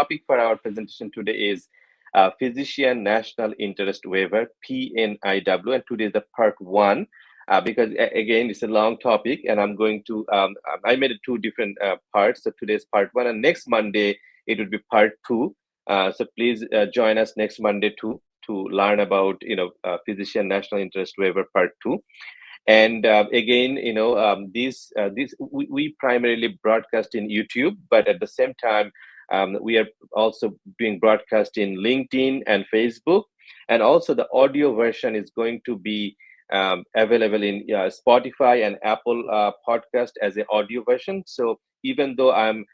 topic for our presentation today is Physician National Interest Waiver, PNIW, and today is the part one. Because again, it's a long topic, and I'm going to I made it two different parts. So today's part one, and next Monday it will be part two. So please join us next Monday to learn about Physician National Interest Waiver part two. And again, we primarily broadcast in YouTube, but at the same time, we are also doing broadcast in LinkedIn and Facebook, and also the audio version is going to be available in Spotify and Apple podcast as an audio version. So even though I'm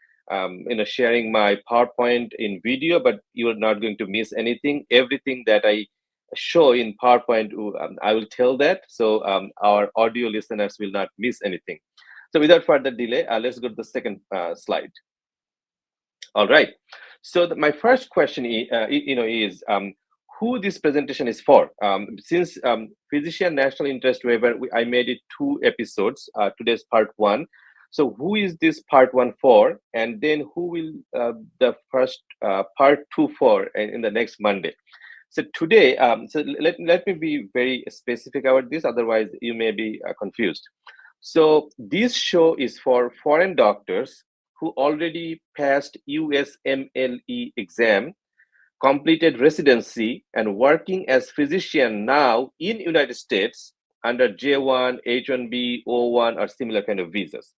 sharing my PowerPoint in video, but you are not going to miss anything. Everything that I show in PowerPoint, I will tell that, so our audio listeners will not miss anything. So without further delay, let's go to the second slide. All right. So my first question is who this presentation is for. Since Physician National Interest Waiver, I made it 2 episodes. Today's part 1. So who is this part 1 for? And then who will the first part 2 for in the next Monday? So today, so let me be very specific about this, otherwise you may be confused. So this show is for foreign doctors who already passed USMLE exam, completed residency, and working as physician now in United States under J1, H1B, O1, or similar kind of visas.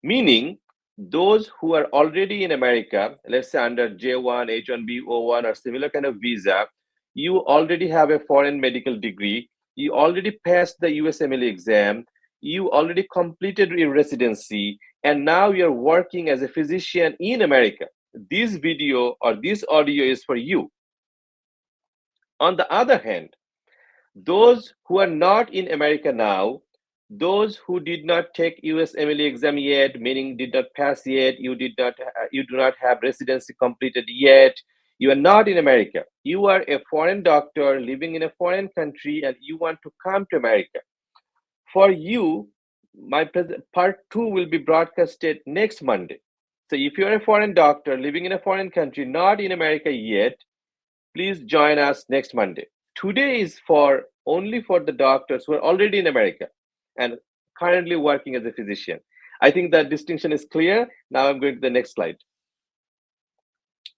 Meaning, those who are already in America, let's say under J1, H1B, O1, or similar kind of visa, you already have a foreign medical degree, you already passed the USMLE exam, you already completed your residency, and now you're working as a physician in America. This video or this audio is for you. On the other hand, those who are not in America now, those who did not take USMLE exam yet, meaning did not pass yet, you do not have residency completed yet, you are not in America. You are a foreign doctor living in a foreign country and you want to come to America. For you, my part 2 will be broadcasted next Monday. So if you're a foreign doctor living in a foreign country, not in America yet, please join us next Monday. Today is only for the doctors who are already in America and currently working as a physician. I think that distinction is clear. Now I'm going to the next slide.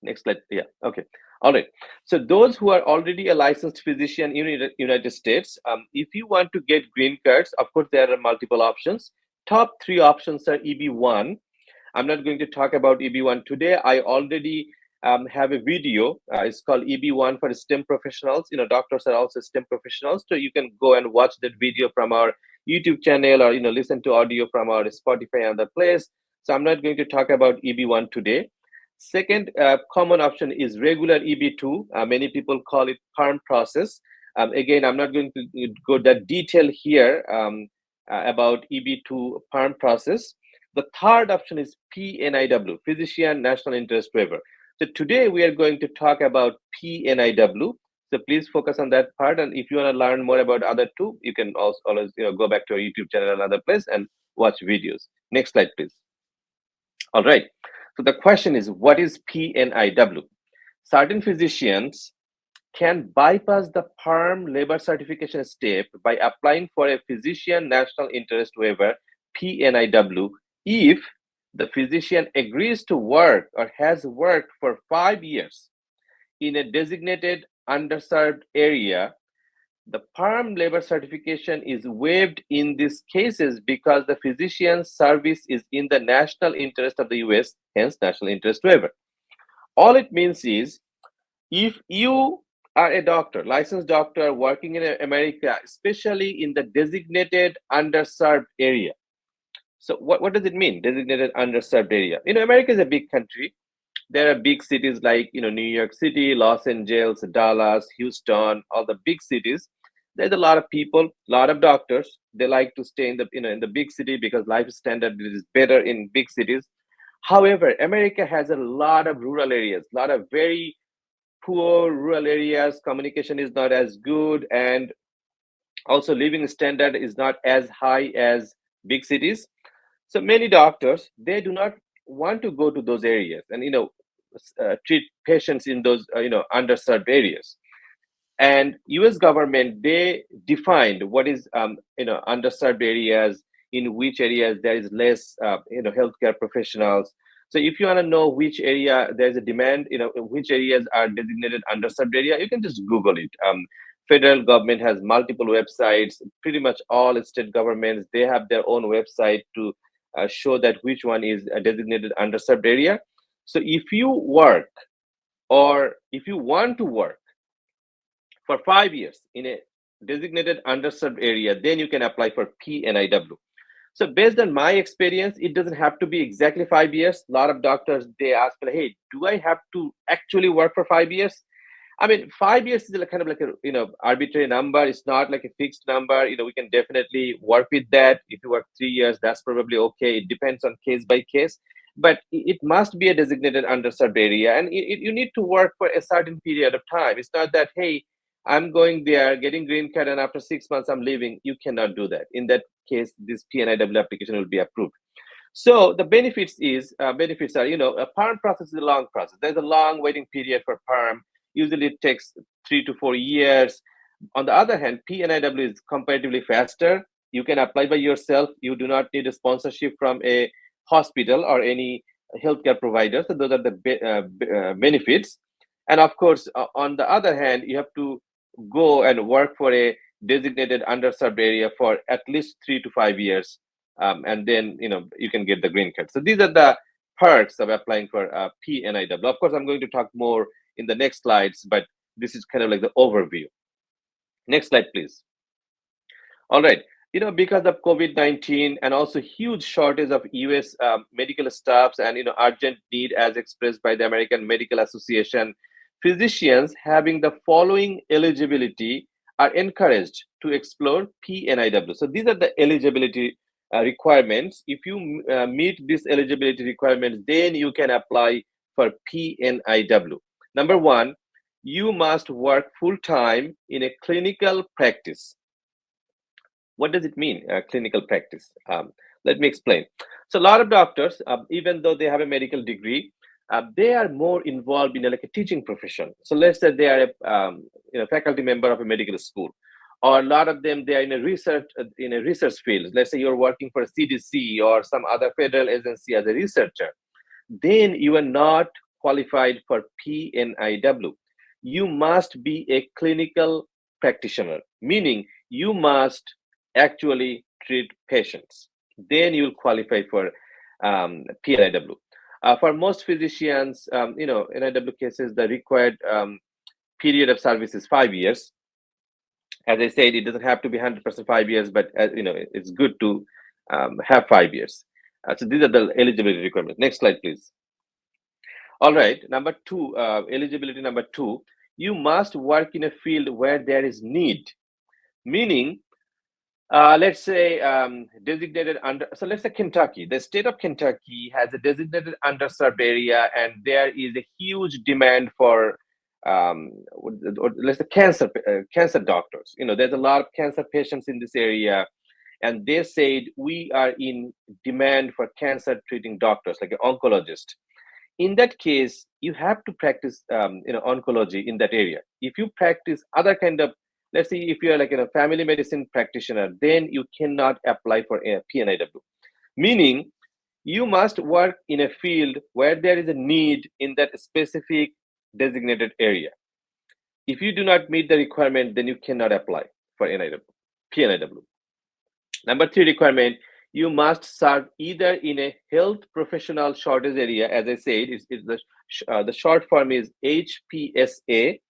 Next slide. Yeah. Okay. All right. So those who are already a licensed physician in the United States, if you want to get green cards, of course, there are multiple options. Top 3 options are EB1. I'm not going to talk about EB1 today. I already have a video. It's called EB1 for STEM professionals. Doctors are also STEM professionals. So you can go and watch that video from our YouTube channel or, listen to audio from our Spotify and other place. So I'm not going to talk about EB1 today. Second common option is regular EB2. Many people call it PERM process. Again, I'm not going to go that detail here about EB2 PERM process. The third option is PNIW, Physician National Interest Waiver. So today we are going to talk about PNIW. So please focus on that part. And if you want to learn more about other two, you can also always go back to our YouTube channel and other place and watch videos. Next slide, please. All right. So the question is, what is PNIW? Certain physicians can bypass the PERM labor certification step by applying for a Physician National Interest Waiver, PNIW, if the physician agrees to work or has worked for 5 years in a designated underserved area. The PERM labor certification is waived in these cases because the physician's service is in the national interest of the US, hence national interest waiver. All it means is, if you are a doctor, licensed doctor working in America, especially in the designated underserved area. So what does it mean, designated underserved area? America is a big country. There are big cities like New York City, Los Angeles, Dallas, Houston, all the big cities. There's a lot of people, a lot of doctors. They like to stay in the in the big city because life standard is better in big cities. However, America has a lot of rural areas, a lot of very poor rural areas. Communication is not as good, and also living standard is not as high as big cities. So many doctors, they do not want to go to those areas. And treat patients in those underserved areas. And US government, they defined what is underserved areas, in which areas there is less healthcare professionals. So if you want to know which area there's a demand, which areas are designated underserved area, you can just Google it. Federal government has multiple websites. Pretty much all state governments, they have their own website to show that which one is a designated underserved area. So if you work, or if you want to work for 5 years in a designated underserved area, then you can apply for PNIW. So based on my experience, it doesn't have to be exactly 5 years. A lot of doctors, they ask, hey, do I have to actually work for 5 years? I mean, 5 years is kind of like a arbitrary number. It's not like a fixed number. We can definitely work with that. If you work 3 years, that's probably okay. It depends on case by case, but it must be a designated underserved area, and you need to work for a certain period of time. It's not that, hey, I'm going there, getting green card, and after 6 months I'm leaving. You cannot do that. In that case, this PNIW application will be approved. So the benefits are, a perm process is a long process. There's a long waiting period for perm. Usually it takes 3 to 4 years. On the other hand, PNIW is comparatively faster. You can apply by yourself. You do not need a sponsorship from a hospital or any healthcare provider. So those are the benefits. And of course, on the other hand, you have to go and work for a designated underserved area for at least 3 to 5 years, and then you can get the green card. So these are the perks of applying for PNIW. Of course, I'm going to talk more in the next slides, but this is kind of like the overview. Next slide, please. All right. Because of COVID-19 and also huge shortage of US medical staffs and urgent need as expressed by the American Medical Association, physicians having the following eligibility are encouraged to explore PNIW. So these are the eligibility requirements. If you meet these eligibility requirements, then you can apply for PNIW. Number one, you must work full-time in a clinical practice. What does it mean, clinical practice? Let me explain. So a lot of doctors, even though they have a medical degree, they are more involved in like a teaching profession. So let's say they are a faculty member of a medical school, or a lot of them, they are in a research field. Let's say you're working for a CDC or some other federal agency as a researcher. Then you are not qualified for PNIW. You must be a clinical practitioner, meaning you must actually treat patients. Then you'll qualify for PNIW. For most physicians, NIW cases, the required period of service is 5 years. As I said, it doesn't have to be 100% 5 years, but it's good to have 5 years. So these are the eligibility requirements. Next slide, please. All right, number two, eligibility number two, you must work in a field where there is need, meaning let's say designated under, so let's say Kentucky, the state of Kentucky has a designated underserved area, and there is a huge demand for or let's say cancer doctors. There's a lot of cancer patients in this area, and they said we are in demand for cancer treating doctors, like an oncologist. In that case, you have to practice oncology in that area. If you practice other kind of, let's say if you're like a family medicine practitioner, then you cannot apply for a PNIW. Meaning, you must work in a field where there is a need in that specific designated area. If you do not meet the requirement, then you cannot apply for PNIW. Number three requirement, you must serve either in a health professional shortage area. As I said, the short form is HPSA.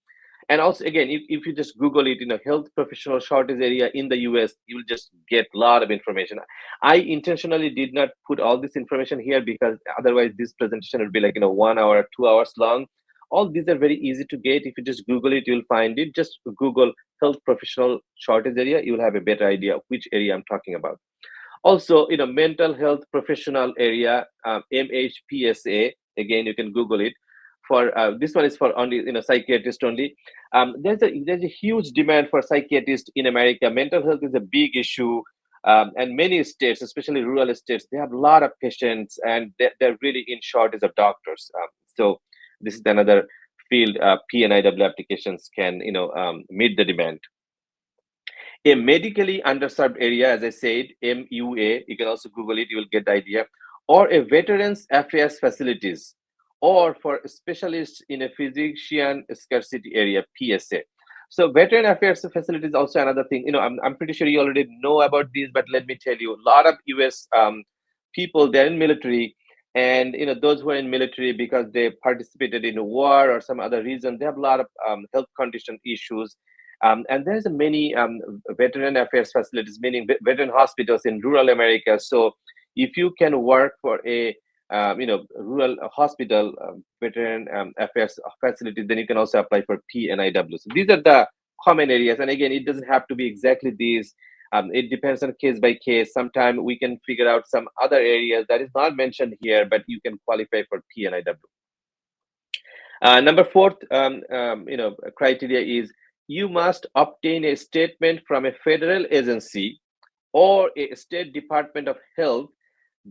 And also, again, if you just Google it, health professional shortage area in the US, you'll just get a lot of information. I intentionally did not put all this information here because otherwise this presentation would be like 1 hour, 2 hours long. All these are very easy to get. If you just Google it, you'll find it. Just Google health professional shortage area. You'll have a better idea of which area I'm talking about. Also, mental health professional area, MHPSA. Again, you can Google it. For this one is for only psychiatrist only. There's a huge demand for psychiatrists in America. Mental health is a big issue, and many states, especially rural states, they have a lot of patients, and they're really in shortage of doctors. So this is another field PNIW applications can meet the demand. A medically underserved area, as I said, MUA, you can also Google it, you will get the idea, or a veterans affairs facilities, or for specialists in a physician scarcity area, PSA. So veteran affairs facilities is also another thing. I'm pretty sure you already know about these, but let me tell you, a lot of US people, they're in military, and those who are in military because they participated in a war or some other reason, they have a lot of health condition issues. And there's many veteran affairs facilities, meaning veteran hospitals in rural America. So if you can work for a rural hospital veteran affairs facility, then you can also apply for PNIW. So these are the common areas. And again, it doesn't have to be exactly these. It depends on case by case. Sometimes we can figure out some other areas that is not mentioned here, but you can qualify for PNIW. Number fourth, criteria is you must obtain a statement from a federal agency or a state department of health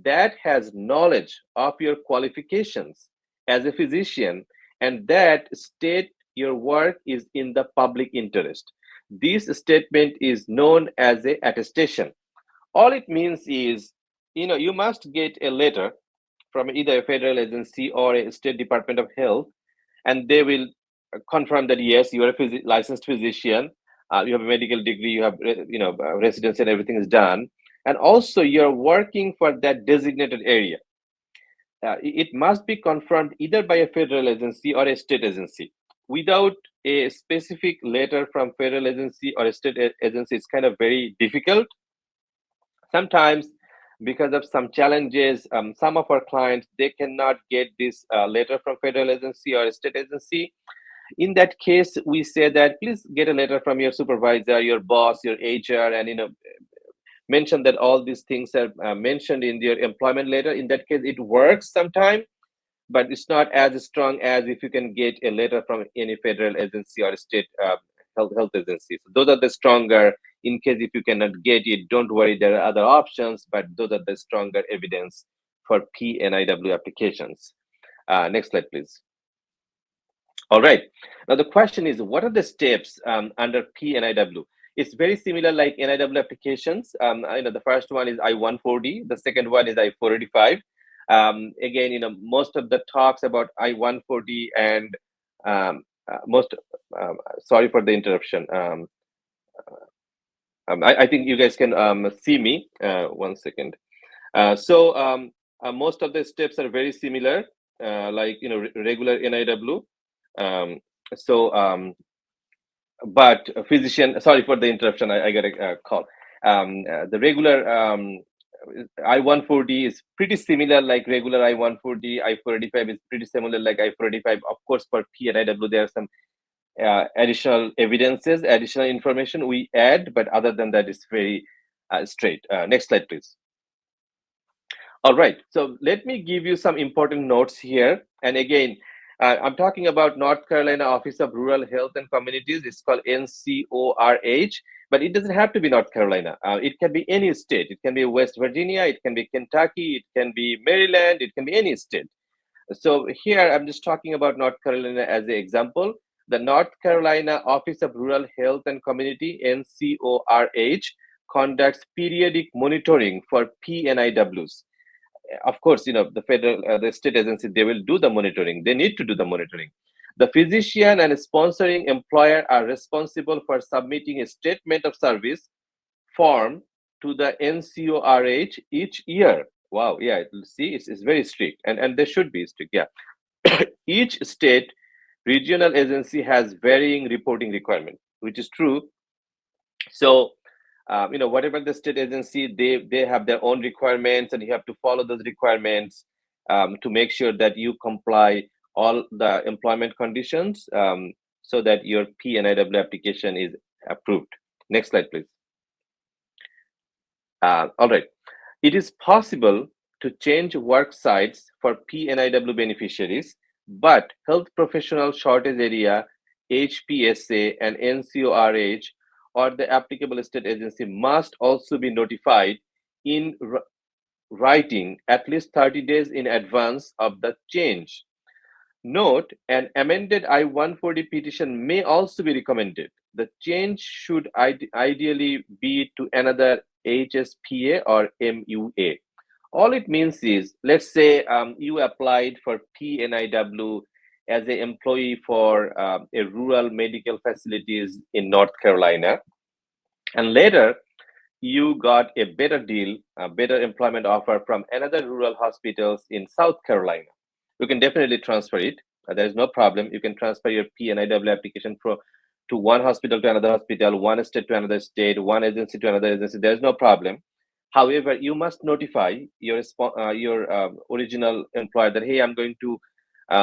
that has knowledge of your qualifications as a physician and that state your work is in the public interest. This statement is known as a attestation. All it means is, you must get a letter from either a federal agency or a state department of health, and they will confirm that yes, you are a licensed physician, you have a medical degree, you have residency, and everything is done, and also you're working for that designated area. It must be confirmed either by a federal agency or a state agency. Without a specific letter from federal agency or a state agency, it's kind of very difficult. Sometimes, because of some challenges, some of our clients, they cannot get this letter from federal agency or state agency. In that case, we say that please get a letter from your supervisor, your boss, your HR, and mention that all these things are mentioned in your employment letter. In that case, it works sometime, but it's not as strong as if you can get a letter from any federal agency or state health agency. So those are the stronger. In case if you cannot get it, don't worry, there are other options, but those are the stronger evidence for PNIW applications. Next slide, please. All right. Now the question is, what are the steps under PNIW? It's very similar like NIW applications. The first one is I-140. The second one is I-485. Again, most of the talks about I-140 and sorry for the interruption. I think you guys can see me. 1 second. Most of the steps are very similar, like regular NIW. But a physician, sorry for the interruption, I got a call. The regular I-140 is pretty similar like regular I-140. I-485 is pretty similar like I-485. Of course, for PNIW, there are some additional evidences, additional information we add, but other than that, it's very straight. Next slide, please. All right, so let me give you some important notes here. And again, I'm talking about North Carolina Office of Rural Health and Communities. It's called NCORH, but it doesn't have to be North Carolina. It can be any state. It can be West Virginia, it can be Kentucky, it can be Maryland, it can be any state. So here I'm just talking about North Carolina as an example. The North Carolina Office of Rural Health and Community, NCORH, conducts periodic monitoring for PNIWs. Of course, the federal, the state agency, they will do the monitoring. They need to do the monitoring. The physician and sponsoring employer are responsible for submitting a statement of service form to the NCORH each year. Wow, yeah, see, it's very strict, and they should be strict, yeah. Each state regional agency has varying reporting requirement, which is true. So whatever the state agency, they have their own requirements, and you have to follow those requirements to make sure that you comply all the employment conditions so that your PNIW application is approved. Next slide, please. All right. It is possible to change work sites for PNIW beneficiaries, but health professional shortage area, HPSA, and NCORH or the applicable state agency must also be notified in writing at least 30 days in advance of the change. Note, an amended I-140 petition may also be recommended. The change should ideally be to another HSPA or MUA. All it means is, let's say you applied for PNIW as an employee for a rural medical facilities in North Carolina, and later you got a better deal, a better employment offer from another rural hospitals in South Carolina. You can definitely transfer it. There is no problem. You can transfer your PNIW application to one hospital to another hospital, one state to another state, one agency to another agency. There is no problem. However, you must notify your original employer that, hey, I'm going to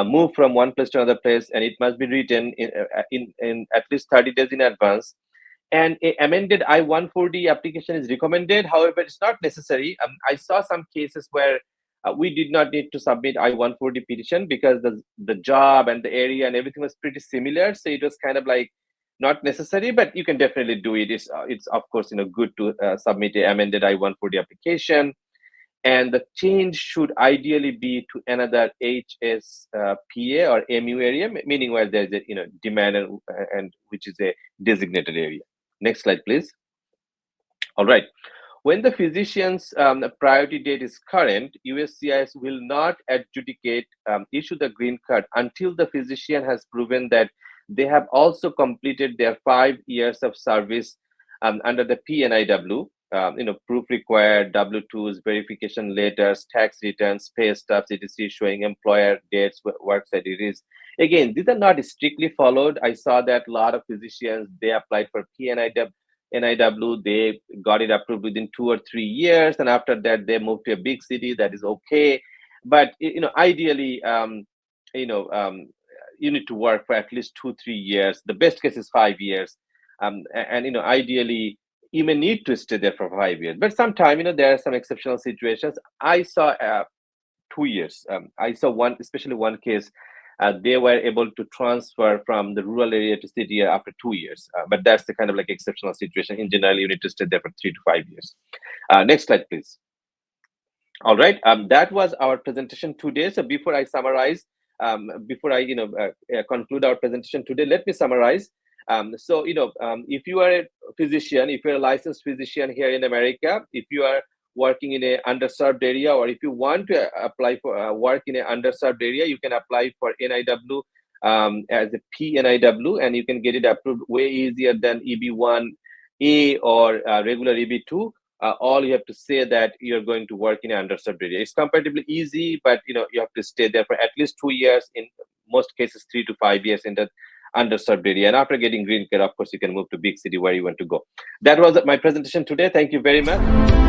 move from one place to another place, and it must be written in at least 30 days in advance. And a amended I-140 application is recommended. However, it's not necessary. I saw some cases where we did not need to submit I-140 petition because the job and the area and everything was pretty similar. So it was kind of like not necessary, but you can definitely do it. It's of course good to submit an amended I-140 application. And the change should ideally be to another HSPA or MU area, meaning where there's a demand and which is a designated area. Next slide, please. All right. When the physician's priority date is current, USCIS will not adjudicate, issue the green card until the physician has proven that they have also completed their 5 years of service under the PNIW. Proof required, W-2s, verification letters, tax returns, pay stubs, etc., showing employer dates, worksite it is. Again, these are not strictly followed. I saw that a lot of physicians, they applied for PNIW, they got it approved within 2 or 3 years, and after that they moved to a big city. That is okay, but ideally, you need to work for at least 2-3 years. The best case is 5 years, and ideally you may need to stay there for 5 years. But sometimes there are some exceptional situations. I saw 2 years. I saw especially one case. They were able to transfer from the rural area to city after 2 years. But that's the kind of like exceptional situation. In general, you need to stay there for 3 to 5 years. Next slide, please. All right. That was our presentation today. So before I summarize, before I conclude our presentation today, let me summarize. If you are a physician, if you're a licensed physician here in America, if you are working in an underserved area, or if you want to apply for work in an underserved area, you can apply for NIW as a PNIW, and you can get it approved way easier than EB1A or regular EB2. All you have to say that you're going to work in an underserved area. It's comparatively easy, but you have to stay there for at least 2 years, in most cases 3 to 5 years in that underserved area. And after getting green card, of course, you can move to big city where you want to go. That was my presentation today. Thank you very much.